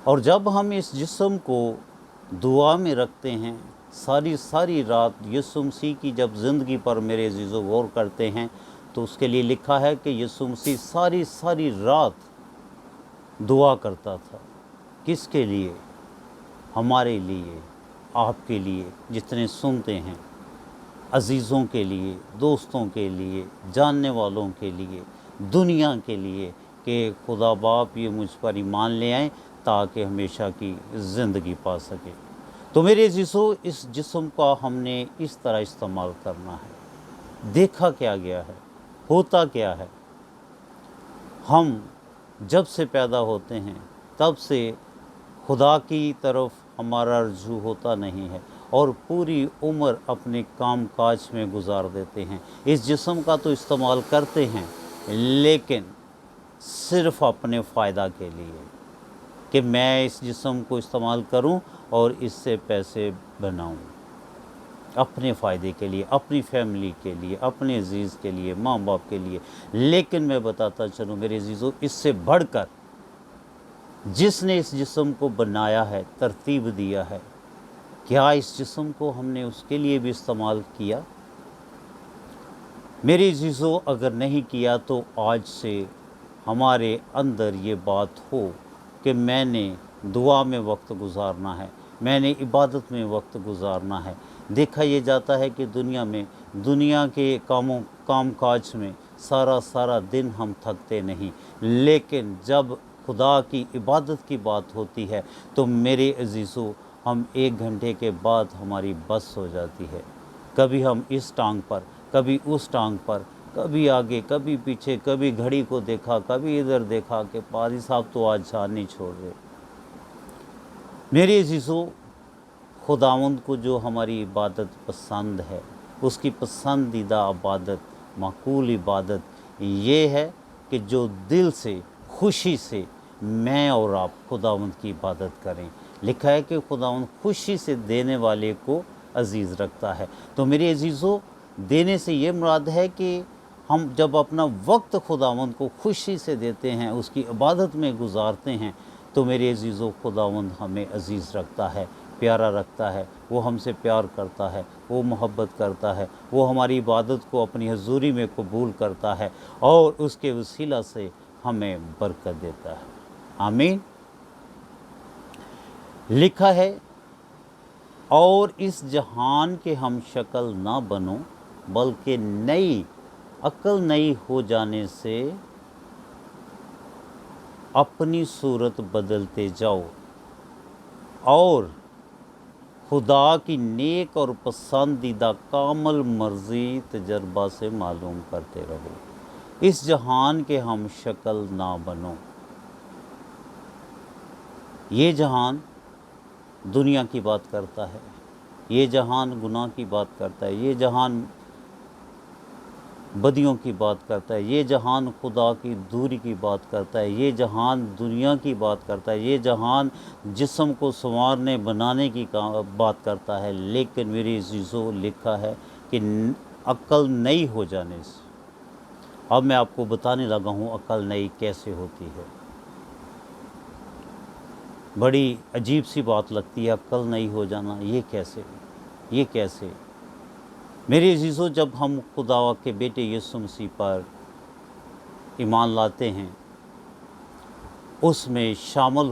اور جب ہم اس جسم کو دعا میں رکھتے ہیں، ساری رات یسوع مسیح کی جب زندگی پر میرے عزیزو غور کرتے ہیں تو اس کے لیے لکھا ہے کہ یسوع مسیح ساری رات دعا کرتا تھا۔ کس کے لیے؟ ہمارے لیے، آپ کے لیے جتنے سنتے ہیں، عزیزوں کے لیے، دوستوں کے لیے، جاننے والوں کے لیے، دنیا کے لیے، کہ خدا باپ یہ مجھ پر ایمان لے آئیں تاکہ ہمیشہ کی زندگی پا سکے۔ تو میرے عزیزو، اس جسم کا ہم نے اس طرح استعمال کرنا ہے۔ دیکھا کیا گیا ہے، ہوتا کیا ہے، ہم جب سے پیدا ہوتے ہیں تب سے خدا کی طرف ہمارا رجوع ہوتا نہیں ہے اور پوری عمر اپنے کام کاج میں گزار دیتے ہیں۔ اس جسم کا تو استعمال کرتے ہیں لیکن صرف اپنے فائدہ کے لیے، کہ میں اس جسم کو استعمال کروں اور اس سے پیسے بناؤں، اپنے فائدے کے لیے، اپنی فیملی کے لیے، اپنے عزیز کے لیے، ماں باپ کے لیے۔ لیکن میں بتاتا چلوں میرے عزیزو، اس سے بڑھ کر جس نے اس جسم کو بنایا ہے، ترتیب دیا ہے، کیا اس جسم کو ہم نے اس کے لیے بھی استعمال کیا؟ میرے عزیزو، اگر نہیں کیا تو آج سے ہمارے اندر یہ بات ہو کہ میں نے دعا میں وقت گزارنا ہے، میں نے عبادت میں وقت گزارنا ہے۔ دیکھا یہ جاتا ہے کہ دنیا کے کام کاج میں سارا دن ہم تھکتے نہیں، لیکن جب خدا کی عبادت کی بات ہوتی ہے تو میرے عزیزو، ہم 1 گھنٹے کے بعد ہماری بس ہو جاتی ہے۔ کبھی ہم اس ٹانگ پر، کبھی اس ٹانگ پر، کبھی آگے کبھی پیچھے، کبھی گھڑی کو دیکھا، کبھی ادھر دیکھا کہ پادری صاحب تو آج جان نہیں چھوڑ رہے۔ میرے عزیزو، خداوند کو جو ہماری عبادت پسند ہے، اس کی پسندیدہ عبادت، معقول عبادت یہ ہے کہ جو دل سے، خوشی سے میں اور آپ خداوند کی عبادت کریں۔ لکھا ہے کہ خداوند خوشی سے دینے والے کو عزیز رکھتا ہے۔ تو میرے عزیزو، دینے سے یہ مراد ہے کہ ہم جب اپنا وقت خداوند کو خوشی سے دیتے ہیں، اس کی عبادت میں گزارتے ہیں، تو میرے عزیزو، خداوند ہمیں عزیز رکھتا ہے، پیارا رکھتا ہے، وہ ہم سے پیار کرتا ہے، وہ محبت کرتا ہے، وہ ہماری عبادت کو اپنی حضوری میں قبول کرتا ہے اور اس کے وسیلہ سے ہمیں برکت دیتا ہے۔ آمین۔ لکھا ہے، اور اس جہان کے ہم شکل نہ بنو بلکہ نئی عقل نئی ہو جانے سے اپنی صورت بدلتے جاؤ اور خدا کی نیک اور پسندیدہ کامل مرضی تجربہ سے معلوم کرتے رہو۔ اس جہان کے ہم شکل نہ بنو۔ یہ جہان دنیا کی بات کرتا ہے، یہ جہان گناہ کی بات کرتا ہے، یہ جہان بدیوں کی بات کرتا ہے، یہ جہان خدا کی دوری کی بات کرتا ہے، یہ جہان دنیا کی بات کرتا ہے، یہ جہان جسم کو سنوارنے بنانے کی بات کرتا ہے۔ لیکن میری عزیزو، لکھا ہے کہ عقل نئی ہو جانے سے، اب میں آپ کو بتانے لگا ہوں عقل نئی کیسے ہوتی ہے۔ بڑی عجیب سی بات لگتی ہے، عقل نئی ہو جانا، یہ کیسے؟ میرے عزیزو، جب ہم خدا کے بیٹے یسوع مسیح پر ایمان لاتے ہیں، اس میں شامل